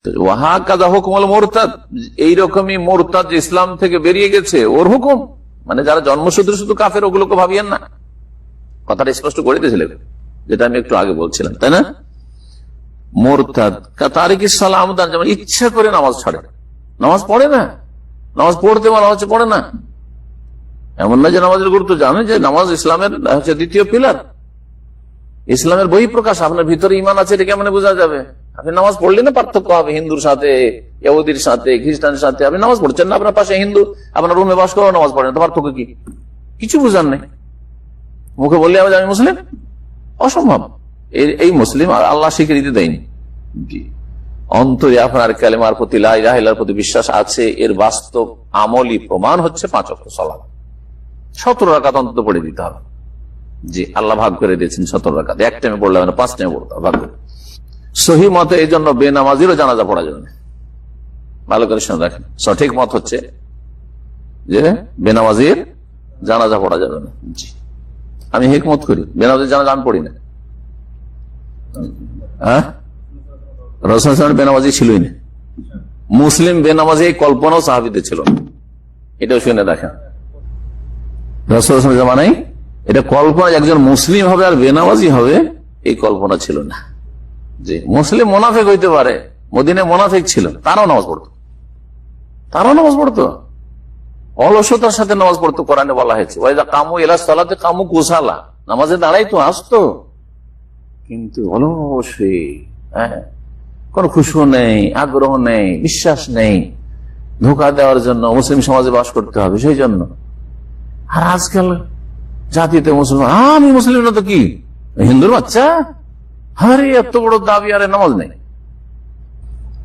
ওয়াহা কাদা হুকুমুল মুরতাদ, এইরকমই মুরতাদ ইসলাম থেকে বেরিয়ে গেছে ওর হুকুম, মানে যারা জন্মসূত্রে শুধু কাফের ওগুলোকে ভাবিয়েন না। কথাটা স্পষ্ট করে দিয়েছিলেন, যেটা আমি একটু আগে বলছিলাম, তাই না? মুরতাদ তারিক সালাম, যেমন ইচ্ছা করে নামাজ ছাড়ে, নামাজ পড়ে না, নামাজ পড়তে বলা হচ্ছে পড়ে না, এমন না যে নামাজের গুরুত্ব জানে, যে নামাজ ইসলামের হচ্ছে দ্বিতীয় পিলার, ইসলামের বহিঃপ্রকাশ। আপনার ভিতরে ইমান আছে এটা কেমন বোঝা যাবে? আপনি নামাজ পড়লে না পার্থক্য হবে হিন্দুর সাথে, ইহুদির সাথে, খ্রিস্টানের সাথে। আপনি নামাজ পড়ছেন না, আপনার পাশে হিন্দু আপনার রুমে বাস করে নামাজ পড়েন, তো পার্থক্য কি? কিছু বুঝার নেই। মুখে বললে আমি মুসলিম, অসম্ভব। এই মুসলিম আল্লাহ স্বীকৃতি দেয়নি। অন্তরে আপনার কালেমার প্রতি, লা ইলাহা ইল্লাল্লাহর প্রতি বিশ্বাস আছে, এর বাস্তব আমলি প্রমাণ হচ্ছে 5 ওয়াক্ত সালাত। 17 রাকাত অন্তত পড়ে দিতে হবে। জি, আল্লাহ ভাগ করে দিয়েছেন 17 রাকাত, এক টাইমে পড়লে হবে না, 5 টাইমে পড়তে হবে ভাগ করে। সহি মতে এই জন্য বেনামাজিরও জানাজা পড়া যাবে না। ভালো করে শুনে রাখেন, সঠিক মত হচ্ছে যে বেনামাজির জানাজা পড়া যাবে না। জি, আমি হিকমত করি, বেনামাজির জানাজা আমি পড়ি না। হ্যাঁ, রাসূলুল্লাহ বেনামাজি ছিলই না। মুসলিম বেনামাজি এই কল্পনাও সাহাবীদের ছিল না, এটাও শুনে দেখেন। রাসূলুল্লাহ জামানায় এটা কল্পনা, একজন মুসলিম হবে আর বেনামাজি হবে, এই কল্পনা ছিল না। যে মুসলিম মোনাফেক হইতে পারে, মদিনায় মোনাফেক ছিল, তারাও নামাজ পড়তো, অলসতার সাথে নামাজ পড়তো। কোরআনে বলা হয়েছে ওয়াইদা কামু ইলা সালাতে কামু কুসালা, নামাজে দাঁড়াই তো আসতো, কিন্তু অলসই, কোন খুশু নেই, আগ্রহ নেই, বিশ্বাস নেই, ধোঁকা দেওয়ার জন্য মুসলিম সমাজে বাস করতে হবে সেই জন্য। আর আজকাল জাতিতে মুসলমান, আমি মুসলিম না তো কি, হিন্দুর বাচ্চা, আরে এত বড় দাবি, আরে নামাজ নেই।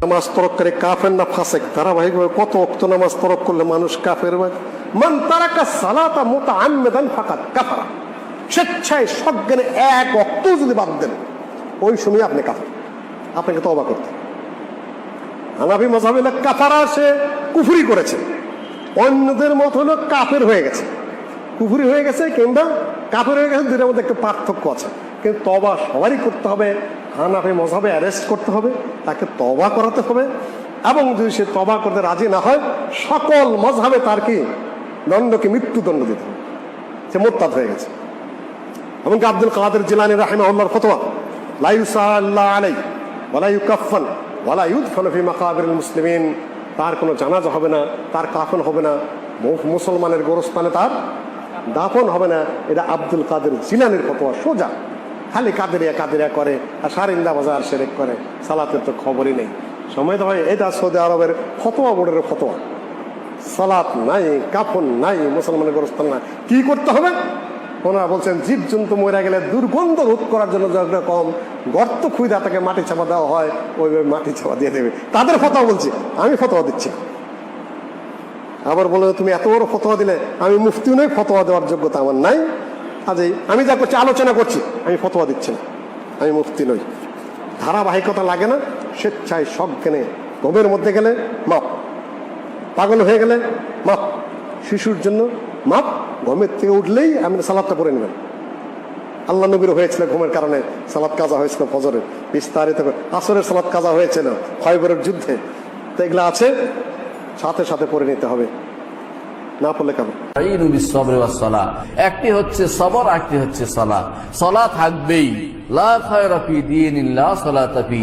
নামাজ তরক করে কাফের না ফাসেক? ধারাবাহিকভাবে কত ওয়াক্ত নামাজ তরক করলে মানুষ কাফের হয়? মান তারাকা সালাতা মুতাআম্মিদান ফাকাদ কাফারা, স্বেচ্ছায় সজ্ঞানে এক ওয়াক্ত যদি বাদ দেন, ওই সময় আপনি কাফের, আপনাকে তওবা করতে। হানাফি মাযহাবে কাফারা, সে কুফরি করেছে, অন্যদের মত হলো কাফের হয়ে গেছে, কুফরি হয়ে গেছে কিংবা কাফের হয়ে গেছে, দুইটার মধ্যে একটা পার্থক্য আছে। কিন্তু তওবা সবারই করতে হবে। হানাফি মাযহাবে অ্যারেস্ট করতে হবে, তাকে তওবা করাতে হবে, এবং যদি সে তওবা করতে রাজি না হয়, সকল মাযহাবে তার কি দণ্ডকে মৃত্যুদণ্ড দিতে হবে, সে মুরতাদ হয়ে গেছে। এমনকি আব্দুল কাদের জিলানী রাহিমাহুল্লাহর ফতোয়া, লা ইউসাল্লা আলাইহি ওয়া লা ইউকাফফান ওয়া লা ইউদফানু ফি মাকাবিরিল মুসলিমিন, তার কোনো জানাজা হবে না, তার কাফন হবে না, মুসলমানের গোরস্থানে তার দাফন হবে না। এটা আব্দুল কাদের জিলানীর ফতোয়া, সোজা। খালি কাদেরিয়া করে আর সারিন্দা বাজার শিরক করে, সালাতের তো খবরই নেই। সময় তো হয়, এটা সৌদি আরবের ফতোয়া বোর্ডের ফতোয়া। সালাত নাই, কাফন নাই, মুসলমানের গোরস্থান নাই, কি করতে হবে? ওনারা বলছেন জীব জন্তু মরে গেলে দুর্গন্ধ রোধ করার জন্য যেরকম গর্ত খুঁজে তাকে মাটি চাপা দেওয়া হয়, ওইভাবে মাটি চাপা দিয়ে দেবে। তাদের ফতোয়া বলছি, আমি ফতোয়া দিচ্ছি। আবার বলে তুমি এত বড় ফতোয়া দিলে, আমি মুফতিও নই, ফতোয়া দেওয়ার যোগ্যতা আমার নাই। কাজেই আমি যা করছি, আলোচনা করছি, আমি ফতোয়া দিচ্ছি না, আমি মুফতি নই। ধারাবাহিকতা লাগে না, স্বেচ্ছায় সজ্ঞানে। ঘুমের মধ্যে গেলে মাপ, পাগল হয়ে গেলে মাপ, শিশুর জন্য মাপ, ঘুমের থেকে উঠলেই আপনি সালাদটা পড়ে নেবেন। আল্লাহ নবীর হয়েছিল ঘুমের কারণে সালাদ কাজা হয়েছিল, ফজরের বিস্তারিত, আসরের সালাদ কাজা হয়েছিল খয়বরের যুদ্ধে। তো এগুলো আছে, সাথে সাথে পড়ে নিতে হবে, না পড়লে কেমন? একটি হচ্ছে সবর, একটি হচ্ছে সালাত। সালাত থাকবেই, লা খায়রা ফি দীনিন লা সালাতা ফি,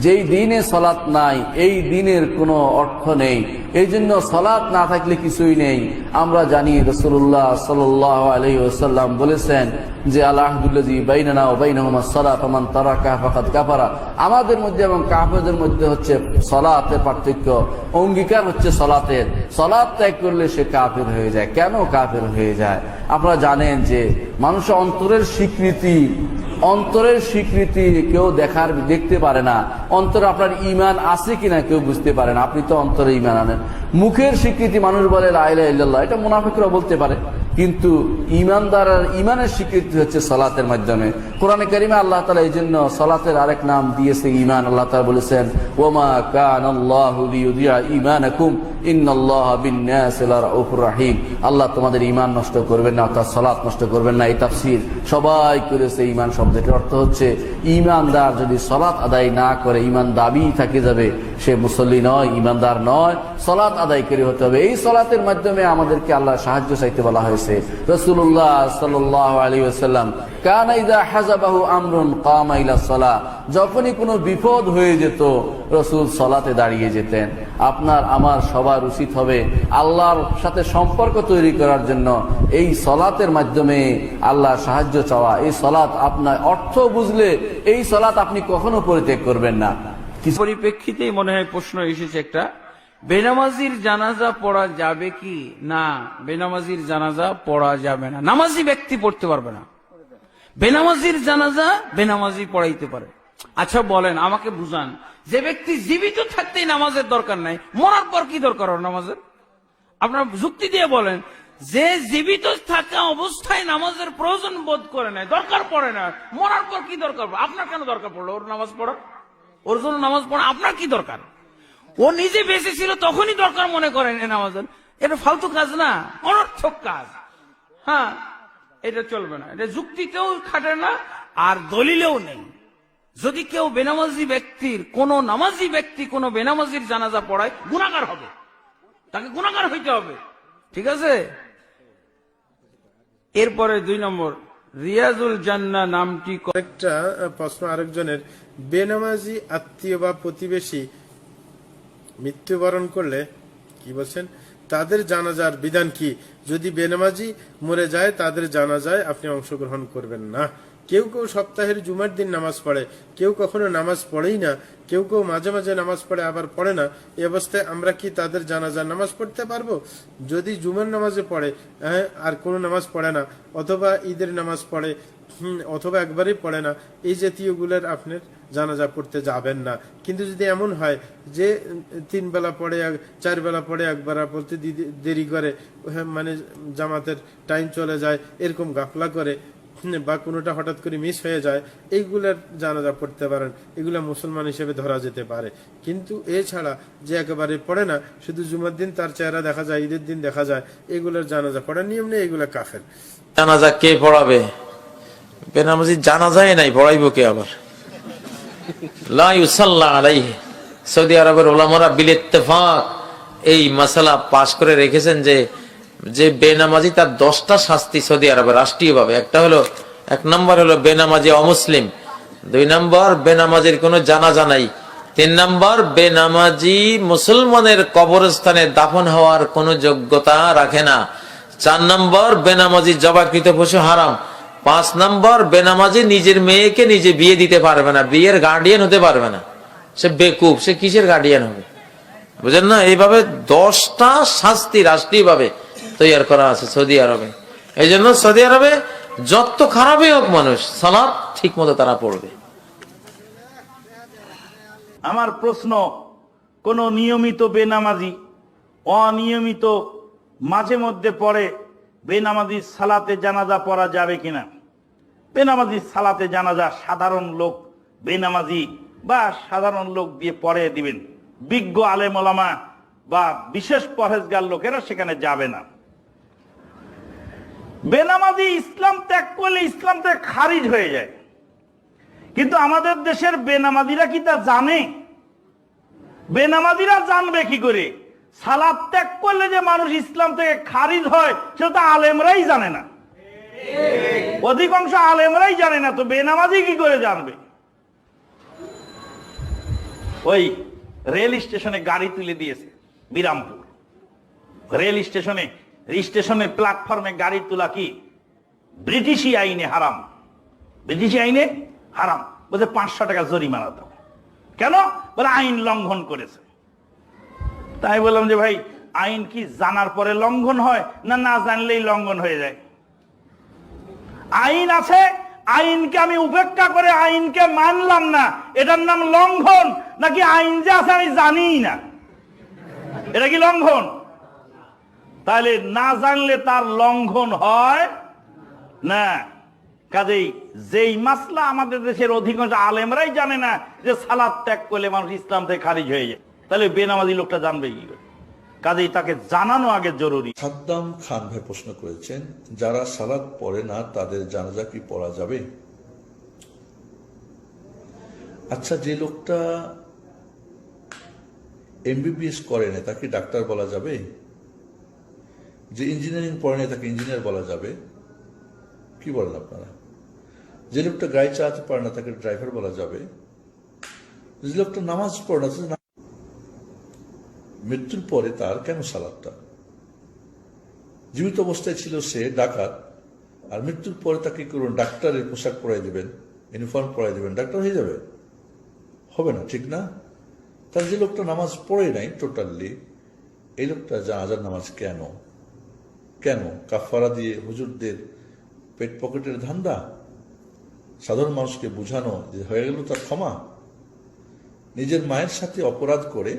যেই দিনে সালাত নাই এই দিনের কোনো অর্থ নেই। এই জন্য সালাত না থাকলে কিছুই নেই। আমরা জানি রাসূলুল্লাহ সাল্লাল্লাহু আলাইহি ওয়াসাল্লাম বলেছেন যে আল আহদুল্লাযী বাইনানা ওয়া বাইনাহুমুস সালাত ফামান তারাকা ফাকাদ কাফারা, আমাদের মধ্যে এবং কাফেরদের মধ্যে হচ্ছে সালাতের পার্থক্য, অঙ্গীকার হচ্ছে সালাতের। সালাত ত্যাগ করলে সে কাফের হয়ে যায়। কেন কাফের হয়ে যায়? আপনারা জানেন যে মানুষের অন্তরের স্বীকৃতি কেউ দেখতে পারে না। অন্তরে আপনার ঈমান আছে কিনা কেউ বুঝতে পারে না। আপনি তো অন্তরে ঈমান আনেন। মুখের স্বীকৃতি মানুষ বলে লা ইলাহা ইল্লাল্লাহ, এটা মুনাফিকরা বলতে পারে, কিন্তু ইমানের স্বীকৃতি হচ্ছে সালাতের মাধ্যমে। কোরআনে কারিমে আল্লাহ তাআলা এই জন্য সালাতের আরেক নাম দিয়েছে ঈমান। আল্লাহ তাআলা বলেছেন, ওমা কানাল্লাহু লিইউযিআ ঈমানাকুম ইন্নাল্লাহা বিন-নাসি লারাউফুর রাহিম। আল্লাহ তোমাদের ঈমান নষ্ট করবেন না, অর্থাৎ সালাত নষ্ট করবেন না। এই তাফসীর সবাই করেছে। ঈমান শব্দটির অর্থ হচ্ছে ঈমানদার যদি সালাত আদায় না করে, ঈমান দাবি থেকে যাবে, সে মুসল্লি নয়, ঈমানদার নয়। সালাত আদায়কারী হতে হবে। এই সালাতের মাধ্যমে আমাদেরকে আল্লাহ সাহায্য চাইতে বলা হয়েছে। রাসূলুল্লাহ সাল্লাল্লাহু আলাইহি ওয়াসাল্লাম কানা ইযা হাযাবাহু আমরুন কামা ইলা সালাহ, যখনই কোনো বিপদ হয়ে যেত রাসূল সালাতে দাঁড়িয়ে যেতেন। আপনার আমার সবার উচিত হবে আল্লাহর সাথে সম্পর্ক তৈরি করার জন্য এই সালাতের মাধ্যমে আল্লাহর সাহায্য চাওয়া। এই সালাত আপনার অর্থ বুঝলে এই সালাত আপনি কখনো পরিত্যাগ করবেন না। পরিপ্রেক্ষিতেই মনে হয় প্রশ্ন এসেছে একটা, বেনামাজির জানাজা পড়া যাবে কি না? বেনামাজির জানাজা পড়া যাবে না, নামাজি ব্যক্তি পড়তে পারবে না। বেনামাজির জানাজা বেনামাজি পড়াইতে পারে। আচ্ছা বলেন, আমাকে বুঝান, যে ব্যক্তি জীবিত থাকতেই নামাজের দরকার নাই, মরার পর কি দরকার ওর নামাজের? আপনার যুক্তি দিয়ে বলেন, যে জীবিত থাকা অবস্থায় নামাজের প্রয়োজন বোধ করে নাই, দরকার পড়ে না, মরার পর কি দরকার? আপনার কেন দরকার পড়লো ওর নামাজ পড়া? ওর জন্য নামাজ পড়া আপনার কি দরকার? ও নিজে বেঁচে ছিল তখনই দরকার মনে করেন এই নামাজের। এটা ফালতু কাজ না, অনর্থক কাজ। হ্যাঁ, এটা চলবে না, এটা যুক্তিতেও খাটে না আর দলিলেও নেই। যদি কেউ বেনামাজি ব্যক্তির, কোন নামাজি ব্যক্তি কোন বেনামাজির জানাজা পড়ায়, গুনাহগার হবে, তাকে গুনাহগার হইতে হবে। ঠিক আছে। এরপরে 2 নম্বর, রিয়াজুল জান্নাহ নামটি একটা প্রশ্ন আরেকজনের, বেনামাজি আত্মীয় বা প্রতিবেশী মৃত্যুবরণ করলে কি বলছেন, তাদের জানাজার বিধান কি? যদি বেনামাজি মরে যায় তাদের জানাজায় আপনি অংশগ্রহণ করবেন না। কেউ কেউ সপ্তাহের জুমার দিন নামাজ পড়ে, কেউ কখনো নামাজ পড়েই না, কেউ কেউ মাঝে মাঝে নামাজ পড়ে আবার পড়ে না। এই অবস্থায় আমরা কি তাদের জানাজার নামাজ পড়তে পারবো? যদি জুমার নামাজে পড়ে আর কোনো নামাজ পড়ে না, অথবা ঈদের নামাজ পড়ে, অথবা একবারই পড়ে না, এই জাতীয়গুলোর আপনার জানাজা পড়তে যাবেন না। কিন্তু যদি এমন হয় যে 3 বেলা পড়ে, 4 বেলা পড়ে, একবার পড়তে দেরি করে, মানে জামাতের টাইম চলে যায়, এরকম গাফলা করে, বা কোনোটা হঠাৎ করে মিস হয়ে যায়, এইগুলার জানাজা পড়তে পারেন, এগুলা মুসলমান হিসেবে ধরা যেতে পারে। কিন্তু এছাড়া যে একেবারে পড়ে না, শুধু জুমার দিন তার চেহারা দেখা যায়, ঈদের দিন দেখা যায়, এগুলার জানাজা পড়ার নিয়ম নেই, এগুলা কাফের। জানাজা কে পড়াবে? বেনামাজি জানাজাই নাই, পড়াইব কে আবার? লা ইউসাল্লা আলাইহি। সৌদি আরবের উলামারা বিল ইত্তেফাক এই মাসালা পাশ করে রেখেছেন যে বেনামাজি তার 10টা শাস্তি সৌদি আরবে রাষ্ট্রীয়ভাবে। একটা হলো, 1 নম্বর হলো বেনামাজি অমুসলিম, 2 নম্বর বেনামাজির কোনো জানাজা নাই, 3 নম্বর বেনামাজি মুসলমানের কবরস্থানে দাফন হওয়ার কোনো যোগ্যতা রাখে না, 4 নম্বর বেনামাজি জবাকৃত পশু হারাম, 5 নম্বর বেনামাজি নিজের মেয়েকে নিজে বিয়ে দিতে পারবে না, বিয়ের গার্ডিয়ান হতে পারবে না। সে বেকুব, সে কিসের গার্ডিয়ান হবে? বুঝেন না? এইভাবে 10টা শাস্তি রাষ্ট্রীয়ভাবে তৈরি করা আছে সৌদি আরবে। এই জন্য সৌদি আরবে যত খারাপই হোক মানুষ, সালাত ঠিক মতো তারা পড়বে। আমার প্রশ্ন, কোন নিয়মিত বেনামাজি অনিয়মিত মাঝে মধ্যে পড়ে বেনামাজি সালাতে জানাজা পড়া যাবে কিনা? বেনামাজি সালাতে জানাজা সাধারণ লোক, বেনামাজি বা সাধারণ লোক দিয়ে পড়ে দিবেন, বিজ্ঞ আলেম ওলামা বা বিশেষ পরহেজগার লোকেরা সেখানে যাবে না। বেনামাজি ইসলাম ত্যাগ করলে ইসলাম ত্যাগ খারিজ হয়ে যায়। কিন্তু আমাদের দেশের বেনামাজিরা কি তা জানে? বেনামাজিরা জানবে কি করে? সালাত ত্যাগ করলে যে মানুষ ইসলাম থেকে খারিজ হয় সেটা আলেমরাই জানে না, অধিকাংশ আলেমরাই জানে না, তো বেনামাজি কি করে জানবে? ওই রেল স্টেশনে গাড়ি তুলে দিয়েছে বিরামপুর রেল স্টেশনে প্ল্যাটফর্মে গাড়ি তোলা কি ব্রিটিশি আইনে হারাম? ব্রিটিশি আইনে হারাম, বলছে 500 টাকা জরিমানা দাও। কেন? বলে আইন লঙ্ঘন করেছে। তাই বললাম যে ভাই, আইন কি জানার পরে লঙ্ঘন হয় না না জানলেই লঙ্ঘন হয়ে যায়? আইন আছে, আইনকে আমি উপেক্ষা করে আইনকে মানলাম না, এটার নাম লঙ্ঘন? নাকি আইন যে আছে আমি জানিই না, এটা কি লঙ্ঘন? তাহলে না জানলে তার লঙ্ঘন হয় না। কাজেই যেই মাসলা আমাদের দেশের অধিকাংশ আলেমরাই জানে না যে সালাত ত্যাগ করলে মানুষ ইসলাম থেকে খারিজ হয়ে যায়, তাহলে বেনামাজি লোকটা জানবে কি করে? কাজেই তাকে জানানো আগে জরুরি। সাদ্দাম খান ভাই প্রশ্ন করেছেন, যারা সালাত পড়ে না তাদের জানাজা কি পড়া যাবে? আচ্ছা, যে লোকটা এমবিবিএস করে না তাকে ডাক্তার বলা যাবে? যে ইঞ্জিনিয়ারিং পড়ে না তাকে ইঞ্জিনিয়ার বলা যাবে? কি বলেন আপনারা? যে লোকটা গাড়ি চালাতে পারে না তাকে ড্রাইভার বলা যাবে? যে লোকটা নামাজ পড়ে না, মৃত্যুর পরে তার কেন সালাদটা? জীবিত অবস্থায় ছিল সে ডাকাত, আর মৃত্যুর পরে তাকে করুন ডাক্তারের পোশাক পরাই দেবেন, ইউনিফর্ম পরাই দেবেন, ডাক্তার হয়ে যাবে? হবে না, ঠিক না? তার যে লোকটা নামাজ পড়ে নাই টোটালি, এই লোকটা জানাজার নামাজ কেন? কেন কাফারা দিয়ে হুজুরদের পেট পকেটের ধান্দা? সাধারণ মানুষকে বুঝানো যে হয়ে গেল তার ক্ষমা? নিজের মায়ের সাথে অপরাধ করে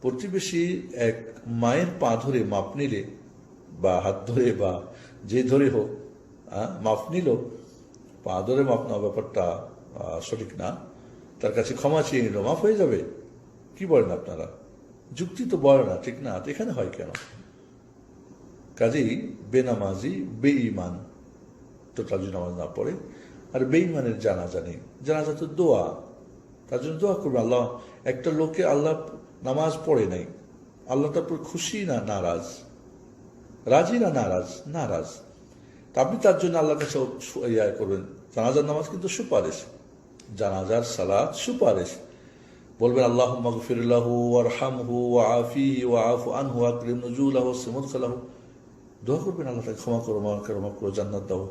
প্রতিবেশী এক মায়ের পা ধরে মাপ নিলে, বা হাত ধরে বা যে ধরে হোক মাপ নিল, পা ধরে মাপ নেওয়া ব্যাপারটা সঠিক না। তার কাছে ক্ষমা চেয়ে নিল, মাফ হয়ে যাবে? কি বলেন আপনারা? যুক্তি তো বলে না, ঠিক না? এখানে হয় কেন? কাজেই বেনামাজি বেঈমান, টোটাল নামাজ না পড়ে। আর বেঈমানের জানাজা নেই। জানাজা তো দোয়া, তার জন্য দোয়া করবে। আল্লাহ, একটা লোকে আল্লাহ নামাজ পড়ে নাই, আল্লাহ তার উপর খুশি না নারাজ? রাজি না নারাজ? নারাজ। তা আপনি তার জন্য আল্লাহর কাছে ইয়া করবেন। জানাজার নামাজ কিন্তু সুপারিশ, জানাজার সালাত সুপারিশ। বলবেন আল্লাহুম্মা গফির লাহু ওয়ারহামহু ওয়াআফিহি ওয়াআফু আনহু ওয়াকরিম নুজুলাহু ওয়াসসি মুদখালাহু। দোয়া করবেন, আল্লাহ তাকে ক্ষমা করো, মাফ করো, জান্নাত দাও,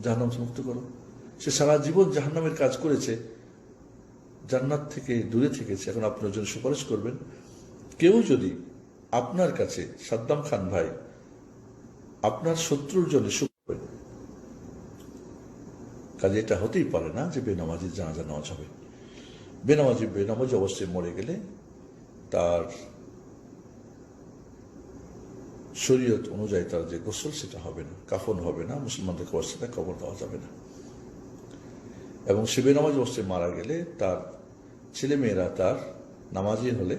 জাহান্নাম থেকে মুক্ত করো। সে সারা জীবন জাহান্নামের কাজ করেছে, জান্নাত থেকে দূরে থেকেছে, এখন আপনার জন্য সুপারিশ করবেন। কেউ যদি আপনার কাছে, সাদ্দাম খান ভাই, আপনার শত্রুর জন্য করবেন, কাজে এটা হতেই পারে না যে বেনামাজির জানাজা নেওয়া যাবে। বেনামাজি অবস্থায় মরে গেলে তার শরীয়ত অনুযায়ী তার যে গোসল সেটা হবে না, কাফন হবে না, মুসলমানদের অবস্থাতে কবর দেওয়া যাবে না। এবং সে বেনামাজি অবস্থায় মারা গেলে তার ছেলে মেয়েরা তার নামাজি হলে,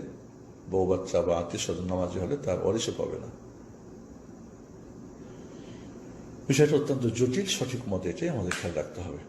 বউ বাচ্চা বা আত্মীয় স্বজন নামাজি হলে তার ওয়ারিশও পাবে না। বিষয়টা অত্যন্ত জটিল, সঠিক মতে এটাই আমাদের খেয়াল রাখতে হবে।